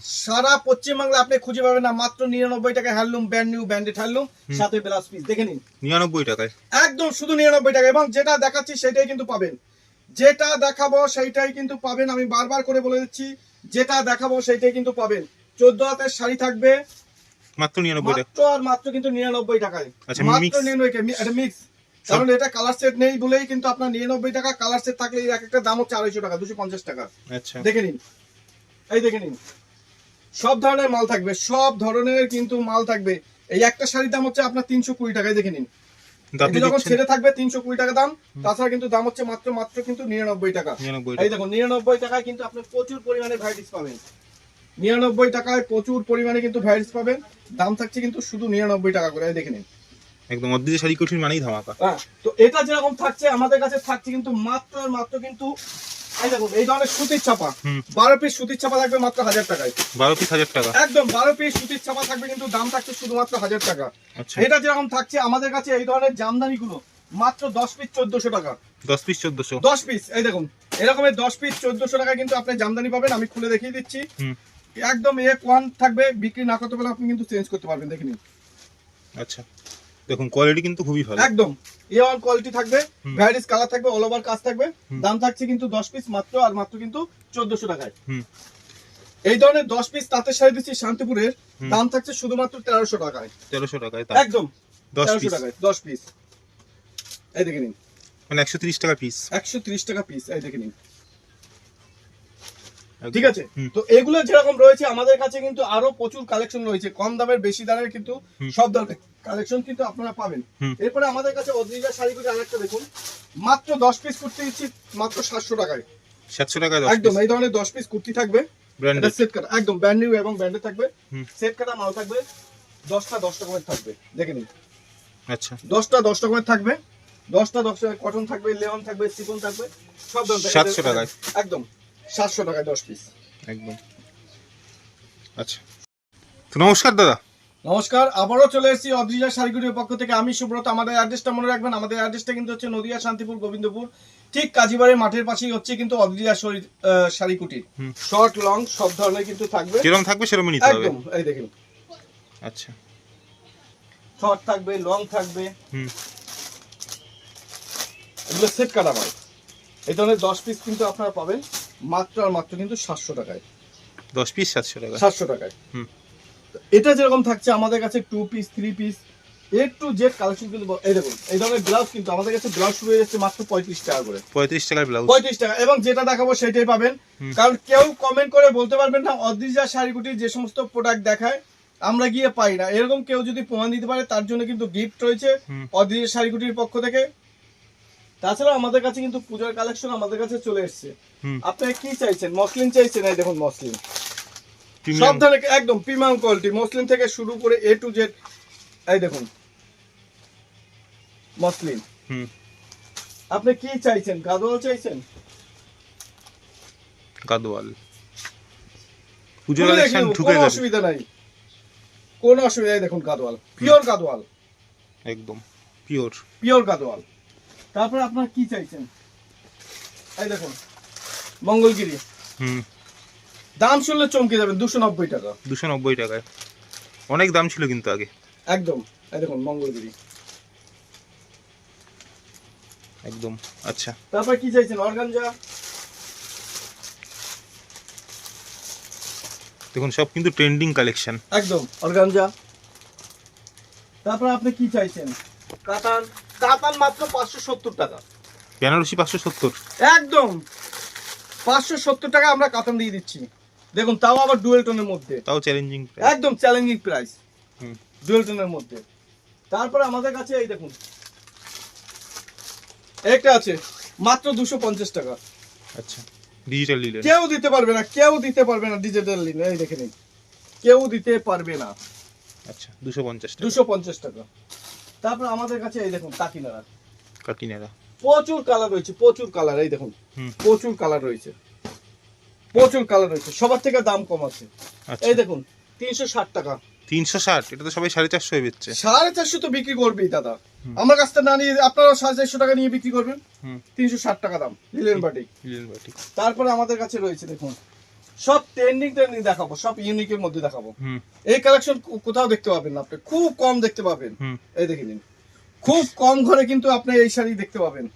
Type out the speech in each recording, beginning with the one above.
সারা পশ্চিমবাংলা আপনি খুঁজে পাবেন না, মাত্র 99 টাকায় handloom brand new branded handloom, সাথে ব্লাউজ পিস দেখে নিন 99 টাকায়, একদম শুধু 99 টাকা। এবং যেটা দেখাচ্ছি সেটাই কিন্তু পাবেন, যেটা দেখাবো সেইটাই কিন্তু পাবেন। আমি বারবার করে বলে দিচ্ছি, যেটা দেখাবো সেইটাই কিন্তু পাবেন। 14 হাতের শাড়ি থাকবে মাত্র 99 টাকা, মাত্র আর মাত্র কিন্তু 99 টাকায়। আচ্ছা মাত্র 99 টাকা, এটা মিক্স, কারণ এটা কালার সেট নেই বলেই কিন্তু আপনার 99 টাকা। কালার সেট থাকলে এক একটা দাম হচ্ছে 250 টাকা, 250 টাকা। আচ্ছা দেখে নিন, এই দেখে নিন, সব ধরনের মাল থাকবে, সব ধরনের কিন্তু মাল থাকবে। এই একটা শাড়ির দাম হচ্ছে আপনার 320 টাকায়, দেখে নিন। আপনি যখন দিচ্ছেন ছেড়ে থাকবে 320 টাকা দাম, তাছাড়া কিন্তু দাম হচ্ছে মাত্র কিন্তু 99 টাকা। 99 এই টাকা, দেখুন 99 টাকায় কিন্তু আপনি প্রচুর পরিমাণে ভ্যারাইটিস পাবেন। 99 টাকায় প্রচুর পরিমাণে কিন্তু ভ্যারাইটিস পাবেন। দাম থাকছে কিন্তু শুধু 99 টাকা করে, এই দেখে নিন। একদম অদ্রিজা শাড়ি কুটির মানেই ধামাকা। হ্যাঁ, তো এটা যেরকম থাকছে আমাদের কাছে থাকছে কিন্তু মাত্র আর মাত্র কিন্তু এই দেখুন, এই ধরনের সুতির ছাপা 12 পিস সুতির ছাপা থাকবে মাত্র 1000 টাকায়। 12 পিস 1000 টাকা, একদম 12 পিস সুতির ছাপা থাকবে, কিন্তু দাম থাকছে শুধুমাত্র 1000 টাকা। আচ্ছা এটা যেরকম থাকছে আমাদের কাছে এই ধরনের জামদানি গুলো মাত্র 10 পিস 1400 টাকা। 10 পিস 1400, 10 পিস এই দেখুন, এরকমের 10 পিস 1400 টাকা কিন্তু আপনি জামদানি পাবেন। আমি খুলে দেখিয়ে দিচ্ছি, একদম A1 থাকবে, বিক্রি না করতে পারলে আপনি কিন্তু চেঞ্জ করতে পারবেন, দেখে নিন। আচ্ছা দেখুন কোয়ালিটি কিন্তু খুবই ভালো, একদম A1 কোয়ালিটি থাকবে, ভ্যারাইটিস কালার থাকবে, অল ওভার কাজ থাকবে। দাম থাকছে কিন্তু 10 পিস মাত্র আর মাত্র কিন্তু 1400 টাকায়। এই ধরনের 10 পিস তাঁতের শাড়ি দিচ্ছি শান্তিপুরের, দাম থাকছে শুধুমাত্র 1300 টাকায়। 1300 টাকায় একদম 10 1300 পিস, টাকায় 10 পিস, এই দেখে নিন। মানে 130 টাকা পিস, 130 টাকা পিস, এই দেখে নিন। একদম। ঠিক আছে, তো এগুলো যেরকম রয়েছে আমাদের কাছে কিন্তু আরো প্রচুর কালেকশন রয়েছে, কম দামের বেশি দামের কিন্তু সব ধরনের কালেকশন কিন্তু আপনারা পাবেন। এরপরে আমাদের কাছে অদ্রিজা শাড়ি কুটি আরেকটা দেখুন, মাত্র 10 পিস কুর্তি দিচ্ছি মাত্র 700 টাকায়। 700 টাকায় 10 একদম পিস, এই ধরনের 10 পিস কুর্তি থাকবে, ব্র্যান্ডেড, এটা সেট কাটা, একদম ব্র্যান্ড নিউ এবং ব্র্যান্ডেড থাকবে। সেট কাটা মাল থাকবে, 10টা 10 রকমের থাকবে, দেখে নিন। আচ্ছা 10টা 10 রকমের থাকবে, 10টা 10 টাকা কটন থাকবে, লেওন থাকবে, সিফন থাকবে, সব ধরনের 700 টাকায়, একদম 700 টাকায় 10 পিস একদম। আচ্ছা তো নমস্কার দাদা। নমস্কার, আবারও চলে এসেছি অদ্রিজা শাড়িগুটির পক্ষ থেকে। আমি সুব্রত। আমাদের অ্যাড্রেসটা মনে রাখবেন, আমাদের অ্যাড্রেসটা কিন্তু হচ্ছে নদিয়া শান্তিপুর গোবিন্দপুর, ঠিক কাজীবাড়ির মাঠের পাশেই হচ্ছে কিন্তু অদ্রিজা শাড়িকুটি। শর্ট লং সব ধরনের কিন্তু থাকবে, যেরকম থাকবে সেরকমই নিতে হবে, একদম এই দেখুন, আচ্ছা শর্ট থাকবে, লং থাকবে, এগুলো সেট কাটা মাল। এই ধরনের 10 পিস কিন্তু আপনারা পাবেন মাত্র আর মাত্র কিন্তু 700 টাকায়। 10 পিস 700 টাকা, 700 টাকায়। এটা যেরকম থাকছে আমাদের কাছে 2 piece 3 piece A to Z collection কিন্তু এই দেখুন। এই ধরনের ব্লাউজ কিন্তু আমাদের কাছে ব্লাউজ শুরু হয়ে যাচ্ছে মাত্র 35 টাকা করে, 35 টাকার ব্লাউজ, 35 টাকা। এবং যেটা দেখাবো সেটাই পাবেন, কারণ কেউ কমেন্ট করে বলতে পারবেন না অদ্রিজা শাড়িগুটির যে সমস্ত প্রোডাক্ট দেখায় আমরা গিয়ে পাই না, এরকম কেউ যদি প্রমাণ দিতে পারে তার জন্য কিন্তু গিফট রয়েছে অদ্রিজা শাড়িগুটির পক্ষ থেকে। তাছাড়া আমাদের কাছে কিন্তু পূজার কালেকশন আমাদের কাছে চলে এসেছে। আপনারা কি চাইছেন? মসলিন চাইছেন, এই দেখুন মসলিন, সব ধরনের একদম প্রিমিয়াম কোয়ালিটি মসলিন থেকে শুরু করে A to Z। এই দেখুন মসলিন, আপনি কি চাইছেন? গাদোয়াল চাইছেন? গাদোয়াল পুজোর কালেকশন ঢুকে কোনো যাবে, অসুবিধা নাই, কোনো অসুবিধা নেই। দেখুন গাদোয়াল, পিওর গাদোয়াল, একদম পিওর পিওর গাদোয়াল। তারপর আপনার কি চাইছেন? এই দেখুন মঙ্গলগিরি, দাম শুনলে চমকে যাবেন, 290 টাকা। 290 টাকায়, অনেক দাম ছিল কিন্তু আগে, একদম এই দেখুন মঙ্গলগিরি, একদম। আচ্ছা তারপর কি চাইছেন? অর্গানজা, দেখুন সব কিন্তু ট্রেন্ডিং কালেকশন, একদম অর্গানজা। তারপর আপনি কি চাইছেন? কাতান, কাতান মাত্র 570 টাকা, বেনারসি 570, একদম 570 টাকা আমরা কাতান দিয়ে দিচ্ছি। দেখুন তাও আবার ডুয়েল টোনের মধ্যে, তাও চ্যালেঞ্জিং, একদম চ্যালেঞ্জিং প্রাইস, ডুয়েল টোনের মধ্যে। তারপরে আমাদের কাছে এই দেখুন একটা আছে মাত্র 250 টাকা। আচ্ছা ডিজিটাল লিলেন, কেউ দিতে পারবে না, কেউ দিতে পারবে না ডিজিটাল লিনেন, এই দেখে নিন, কেউ দিতে পারবে না। আচ্ছা 250 টাকা, 250 টাকা। তারপর আমাদের কাছে এই দেখুন কাকিনারা, কাকিনারা প্রচুর কালার রয়েছে, প্রচুর কালার, এই দেখুন প্রচুর কালার রয়েছে, প্রচুর কালার রয়েছে, সবার থেকে দাম কম আছে। এই দেখুন 360 টাকা, 360, এটা তো সবাই 450 হয়ে বেচছে। 450 তো বিক্রি করবেই দাদা, আমার কাছ থেকে না নিয়ে আপনারা 450 টাকা নিয়ে বিক্রি করবেন। 360 টাকা দাম লিলেন বাটিক। Linen batik. তারপরে আমাদের কাছে রয়েছে দেখুন সব ট্রেন্ডিং দেখাবো, সব ইউনিকের মধ্যে দেখাবো। হুম এই কালেকশন কোথাও দেখতে পাবেন না আপনি, খুব কম দেখতে পাবেন। হুম এই দেখে নিন, খুব কম ঘরে কিন্তু আপনি এই শাড়ি দেখতে পাবেন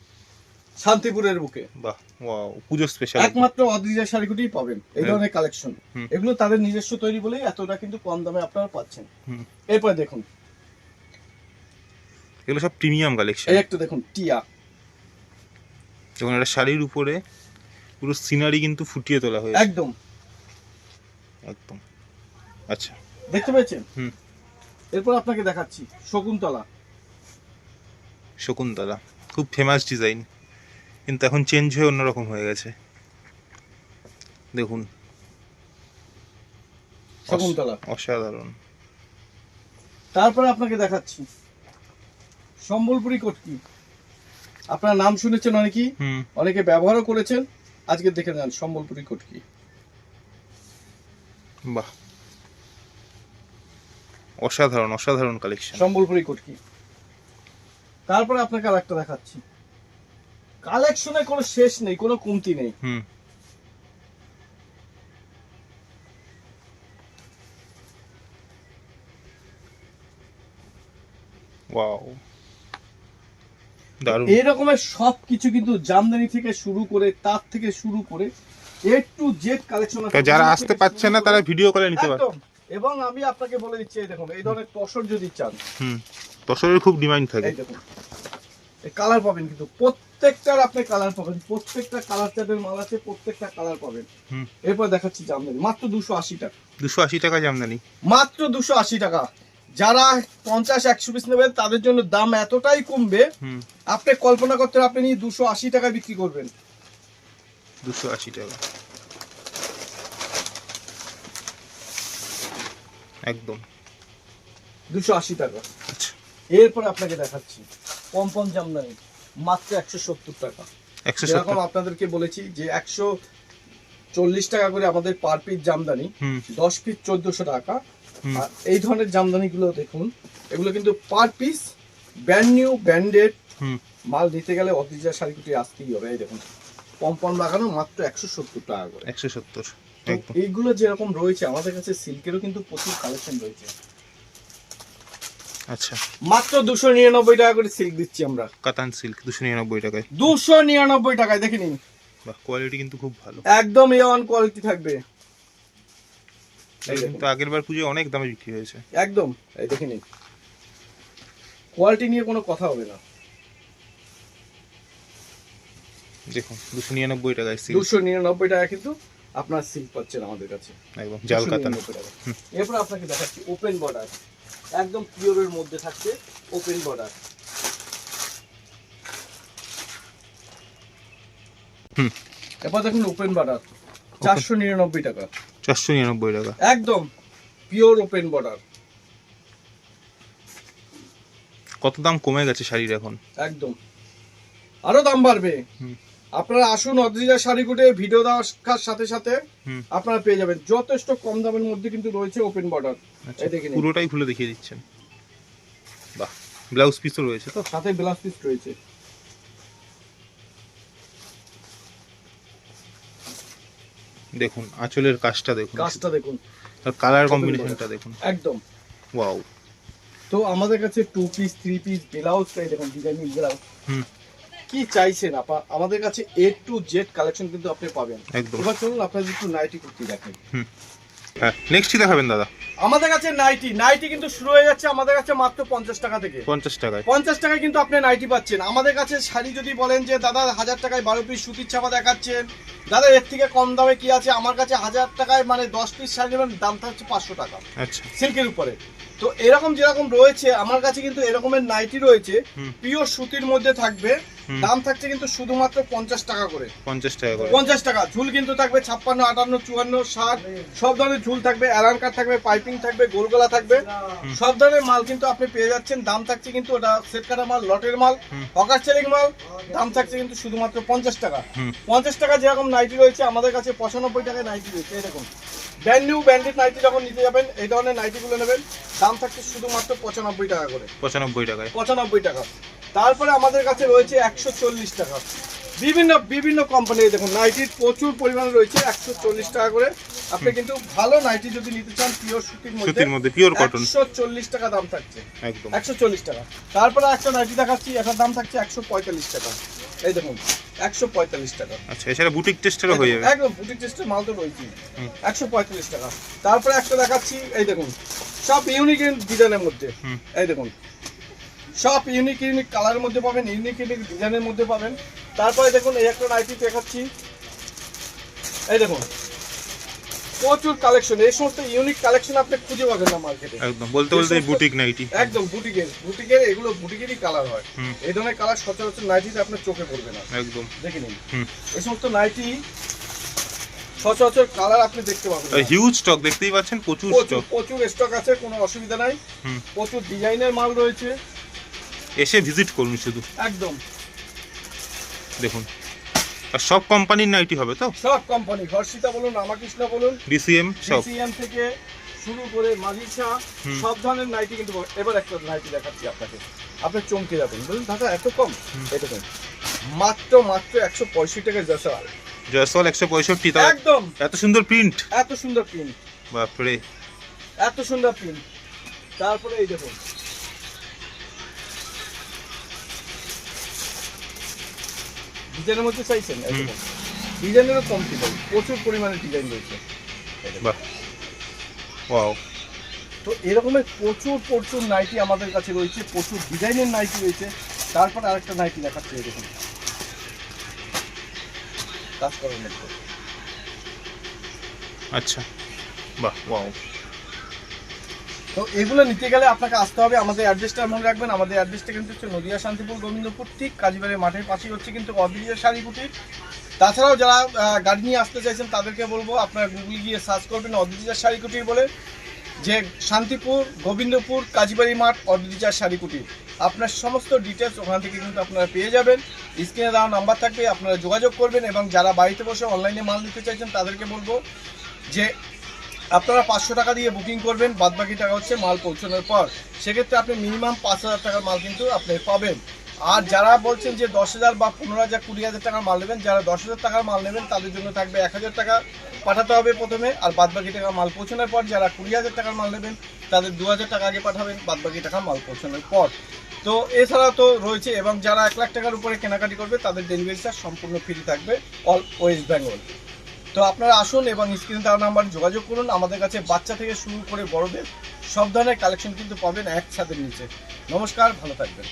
শান্তিপুরের বুকে। বাহ, ওয়াও, পুজো স্পেশাল। একমাত্র অদ্রিজা শাড়িগুটিই পাবেন এই ধরনের কালেকশন। হুম। এগুলো তাদের নিজস্ব তৈরি বলেই এতটা কিন্তু কম দামে আপনারা পাচ্ছেন। হুম। এরপরে দেখুন, এগুলো সব প্রিমিয়াম কালেকশন। এই একটু দেখুন টিয়া, যখন একটা শাড়ির উপরে পুরো সিনারি কিন্তু ফুটিয়ে তোলা হয়েছে একদম একদম। আচ্ছা, দেখতে পেয়েছেন। হুম। এরপর আপনাকে দেখাচ্ছি শকুন্তলা। শকুন্তলা খুব ফেমাস ডিজাইন, কিন্তু এখন চেঞ্জ হয়ে অন্যরকম হয়ে গেছে। দেখুন, শকুন্তলা অসাধারণ। তারপরে আপনাকে দেখাচ্ছি সম্বলপুরি কটকি। আপনার নাম শুনেছেন অনেকেই, হুম অনেকে ব্যবহারও করেছেন। আজকে দেখে নেন সম্বলপুরি কটকি। বাহ, অসাধারণ অসাধারণ কালেকশন। সম্বলপুরি কটকি। তারপরে আপনাকে আর একটা দেখাচ্ছি, কালেকশনের কোনো শেষ নেই, কোনো কমতি নেই। হুম ওয়াও, দারুণ। এই রকমের সবকিছু কিন্তু জামদানি থেকে শুরু করে, তার থেকে শুরু করে এ টু জেড কালেকশন আছে। যারা আসতে পারছে না তারা ভিডিও কলে নিতে পারে। একদম। এবং আমি আপনাকে বলে দিচ্ছি, এই দেখুন, এই ধরনের তসর যদি চান, হুম, তসরের খুব ডিমান্ড থাকে। এই দেখুন, এই কালার পাবেন কিন্তু প্রত্যেকটার আপনি কালার পাবেন, প্রত্যেকটা কালার চার্টের মাল আছে, প্রত্যেকটা কালার পাবেন। হুম। এরপর দেখাচ্ছি জামদানি, মাত্র 280 টাকা। 280 টাকা জামদানি, মাত্র 280 টাকা। যারা 50-100 পিস নেবেন তাদের জন্য দাম এতটাই কমবে, হুম, আপনি কল্পনা করতে, আপনি নিয়ে 280 টাকা বিক্রি করবেন। 280 টাকা একদম। 280 টাকা। আচ্ছা, এরপরে আপনাকে দেখাচ্ছি পম্পম জামদানি, মাত্র 170 টাকা। 170। যেরকম আপনাদেরকে বলেছি যে 140 টাকা করে আমাদের পার পিস জামদানি, হুম 10 পিস 1400 টাকা। হুম। আর এই ধরনের জামদানিগুলো দেখুন, এগুলো কিন্তু per piece brand new branded হুম মাল নিতে গেলে অদ্রিজা শাড়িগুটি আসতেই হবে। এই দেখুন পম্পম লাগানো, মাত্র 170 টাকা করে। 170 তো একদম। এইগুলো যেরকম রয়েছে, আমাদের কাছে সিল্কেরও কিন্তু প্রচুর কালেকশন রয়েছে। আচ্ছা, মাত্র 299 টাকা করে সিল্ক দিচ্ছি আমরা। কাতান সিল্ক 299 টাকায়। 299 টাকায় দেখে নিন, বাহ, কোয়ালিটি কিন্তু খুব ভালো। একদম A1 কোয়ালিটি থাকবে। এই কিন্তু আগের বার পুজোয় অনেক দামে বিক্রি হয়েছে। একদম, এই দেখে নিন, কোয়ালিটি নিয়ে কোনো কথা হবে না। দেখুন 299 টাকায় সিল্ক, 299 টাকা কিন্তু আপনার সিল্ক পাচ্ছেন আমাদের কাছে, একদম জাল কাতান। 299 টাকা। এরপর আপনাকে দেখাচ্ছি ওপেন বর্ডার, একদম পিওরের মধ্যে থাকছে ওপেন বর্ডার। হুম। এরপর দেখুন ওপেন বর্ডার 499 টাকা, 499 টাকা একদম পিওর ওপেন বর্ডার। কত দাম কমে গেছে শাড়ির এখন। একদম, আরো দাম বাড়বে। হুম। আপনারা আসুন অদ্রিজা শাড়িগুটে, ভিডিও দেখার সাথে সাথে হুম। আপনারা পেয়ে যাবেন যথেষ্ট কম দামের মধ্যে কিন্তু রয়েছে ওপেন বর্ডার। আচ্ছা, এই দেখে নিন, পুরোটাই খুলে দেখিয়ে দিচ্ছেন। বাহ, ব্লাউজ পিসও রয়েছে তো। সাথে ব্লাউজ পিস রয়েছে। দেখুন আঁচলের কাজটা দেখুন, কাজটা দেখুন, আর কালার কম্বিনেশনটা দেখুন, একদম। ওয়াও। তো আমাদের কাছে 2 পিস 3 পিস ব্লাউজ, এই দেখুন ডিজাইনিং ব্লাউজ। হুম। কি চাইছেন আপা, আমাদের কাছে A to Z কালেকশন কিন্তু আপনি পাবেন। একদম। এবার চলুন আপনাদের একটু নাইটি কুর্তি দেখাই। হ্যাঁ, নেক্সট কি দেখাবেন দাদা? আমাদের কাছে নাইটি কিন্তু শুরু হয়ে যাচ্ছে আমাদের কাছে মাত্র 50 টাকা থেকে। 50 টাকায় 50 টাকায় কিন্তু আপনি নাইটি পাচ্ছেন। আমাদের কাছে শাড়ি যদি বলেন যে দাদা 1000 টাকায় 12 পিস সুতির ছাপা দেখাচ্ছেন, দাদা এর থেকে কম দামে কি আছে, আমার কাছে 1000 টাকায় মানে 10 পিস শাড়ি নেবেন, দামটা হচ্ছে 500 টাকা আচ্ছা, সিল্কের উপরে। তো এরকম যেরকম রয়েছে আমার কাছে কিন্তু এরকমের নাইটি রয়েছে, হুম। পিওর সুতির মধ্যে থাকবে। হুম। দাম থাকছে কিন্তু শুধুমাত্র 50 টাকা করে। 50 টাকা করে। 50 টাকা। ঝুল কিন্তু থাকবে 56, 58, 54, 60 সব ধরনের ঝুল থাকবে, অ্যালান কাট থাকবে, পাইপিং থাকবে, গোলগলা থাকবে, সব ধরনের মাল কিন্তু আপনি পেয়ে যাচ্ছেন। দাম থাকছে কিন্তু ওটা সেট কাটা মাল, লটের মাল, হকার সেলিং মাল। দাম থাকছে কিন্তু শুধুমাত্র 50 টাকা। হুম। 50 টাকা যেরকম নাইটি রয়েছে আমাদের কাছে 95 টাকায় নাইটি রয়েছে। এরকম ব্র্যান্ড নিউ ব্র্যান্ডেড নাইটি যখন নিতে যাবেন, এই ধরনের নাইটিগুলো নেবেন, দাম থাকছে শুধুমাত্র 95 টাকা করে। 95 টাকায়। 95 টাকা। তারপরে আমাদের কাছে রয়েছে 140 টাকা, বিভিন্ন বিভিন্ন কোম্পানি দেখুন নাইটির প্রচুর পরিমাণে রয়েছে 140 টাকা করে। আপনি কিন্তু ভালো নাইটি যদি নিতে চান পিওর সুতির মধ্যে পিওর কটন 140 টাকা দাম থাকছে, একদম 140 টাকা। তারপরে একটা নাইটি দেখাচ্ছি, এটার দাম থাকছে 145 টাকা। এই দেখুন 145 টাকা। আচ্ছা, এছাড়া বুটিক টেস্টেরও হয়ে যাবে, একদম বুটিক টেস্টের মাল তো রয়েছে 145 টাকা। তারপরে একটা দেখাচ্ছি, এই দেখুন সব ইউনিক ডিজাইনের মধ্যে, এই দেখুন সব ইউনিক ইউনিক কালারের মধ্যে পাবেন, ইউনিক ইউনিক ডিজাইনের মধ্যে পাবেন। তারপরে দেখুন এই একটা নাইটি দেখাচ্ছি, এই দেখুন প্রচুর কালেকশন, এই সমস্ত ইউনিক কালেকশন আপনি খুঁজে পাবেন না মার্কেটে। একদম বলতে বলতে বুটিক নাইটি, একদম বুটিকের এগুলো বুটিকেরই কালার হয়। এই ধরনের কালার সচরাচর নাইটিতে আপনার চোখে পড়বে না, একদম দেখে নিন। এই সমস্ত নাইটি সচরাচর কালার আপনি দেখতে পাবেন। হিউজ স্টক দেখতেই পাচ্ছেন, প্রচুর স্টক আছে, কোনো অসুবিধা নাই। প্রচুর ডিজাইনের মাল রয়েছে, এসে ভিজিট করুন শুধু। একদম দেখুন, আর সব কোম্পানির নাইটি হবে তো, সব কোম্পানি, হর্ষিতা বলুন, রামাকৃষ্ণ বলুন, ডিসিএম সব, ডিসিএম থেকে শুরু করে মালিশা, সব ধরনের নাইটি কিন্তু। এবার একটা নাইটি দেখাচ্ছি আপনাকে, আপনি চমকে যাবেন, বলুন দাদা এত কম। এটা দেখুন মাত্র 165 টাকা জয়সওয়াল 165, তাও একদম এত সুন্দর প্রিন্ট, এত সুন্দর প্রিন্ট, বাপরে এত সুন্দর প্রিন্ট। তারপরে এই দেখুন ডিজাইনের মধ্যে চাইছেন, ডিজাইনেরও কম ছিল, প্রচুর পরিমাণে ডিজাইন রয়েছে। বাহ, ওয়াও। তো এরকমের প্রচুর নাইটি আমাদের কাছে রয়েছে, প্রচুর ডিজাইনের নাইটি রয়েছে। তারপর আরেকটা নাইটি দেখাচ্ছি, দেখুন কাজ করার মধ্যে। আচ্ছা, বাহ, ওয়াও। তো এগুলো নিতে গেলে আপনাকে আসতে হবে, আমাদের অ্যাড্রেসটা মনে রাখবেন। আমাদের অ্যাড্রেসটা কিন্তু হচ্ছে নদিয়া শান্তিপুর গোবিন্দপুর, ঠিক কাজীবাড়ির মাঠের পাশেই হচ্ছে কিন্তু অদ্বিতীয় শাড়ি কুটির। তাছাড়াও যারা গাড়ি নিয়ে আসতে চাইছেন তাদেরকে বলবো আপনারা গুগলে গিয়ে সার্চ করবেন অদ্বিতীয় শাড়ি কুটির বলে, যে শান্তিপুর গোবিন্দপুর কাজীবাড়ি মাঠ অদ্বিতীয় শাড়ি কুটির। আপনার সমস্ত ডিটেলস ওখান থেকে কিন্তু আপনারা পেয়ে যাবেন। স্ক্রিনে দেওয়া নাম্বার থাকবে, আপনারা যোগাযোগ করবেন। এবং যারা বাড়িতে বসে অনলাইনে মাল নিতে চাইছেন তাদেরকে বলবো যে আপনারা 500 টাকা দিয়ে বুকিং করবেন, বাদবাকি টাকা হচ্ছে মাল পৌঁছানোর পর। সেক্ষেত্রে আপনি মিনিমাম 5,000 টাকার মাল কিন্তু আপনি পাবেন। আর যারা বলছেন যে 10,000 বা 15,000 20,000 টাকার মাল নেবেন, যারা 10,000 টাকার মাল নেবেন তাদের জন্য থাকবে 1,000 টাকা পাঠাতে হবে প্রথমে, আর বাদবাকি টাকা মাল পৌঁছানোর পর। যারা 20,000 টাকার মাল নেবেন তাদের 2,000 টাকা আগে পাঠাবেন, বাদবাকি টাকা মাল পৌঁছানোর পর। তো এছাড়া তো রয়েছে, এবং যারা 1 লাখ টাকার উপরে কেনাকাটি করবে তাদের ডেলিভারি চার্জ সম্পূর্ণ ফ্রি থাকবে অল ওয়েস্ট বেঙ্গল। তো আপনারা আসুন এবং স্ক্রিনে দেওয়া নাম্বার যোগাযোগ করুন। আমাদের কাছে বাচ্চা থেকে শুরু করে বড়দের সব ধরনের কালেকশন কিন্তু পাবেন এক ছাদের নিচে। নমস্কার, ভালো থাকবেন।